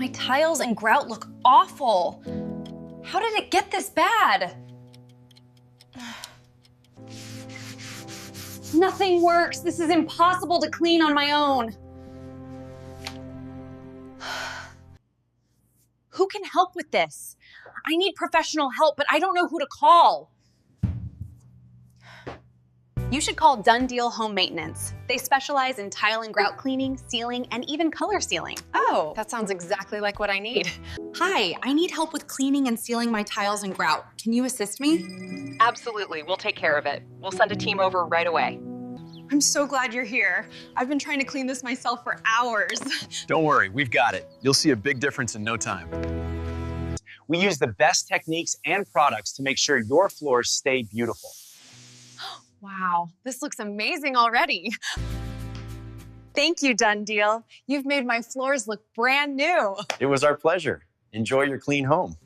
My tiles and grout look awful. How did it get this bad? Nothing works. This is impossible to clean on my own. Who can help with this? I need professional help, but I don't know who to call. You should call Dunn Deal Home Maintenance. They specialize in tile and grout cleaning, sealing, and even color sealing. Oh, that sounds exactly like what I need. Hi, I need help with cleaning and sealing my tiles and grout. Can you assist me? Absolutely, we'll take care of it. We'll send a team over right away. I'm so glad you're here. I've been trying to clean this myself for hours. Don't worry, we've got it. You'll see a big difference in no time. We use the best techniques and products to make sure your floors stay beautiful. Wow, this looks amazing already. Thank you, Dunn Deal. You've made my floors look brand new. It was our pleasure. Enjoy your clean home.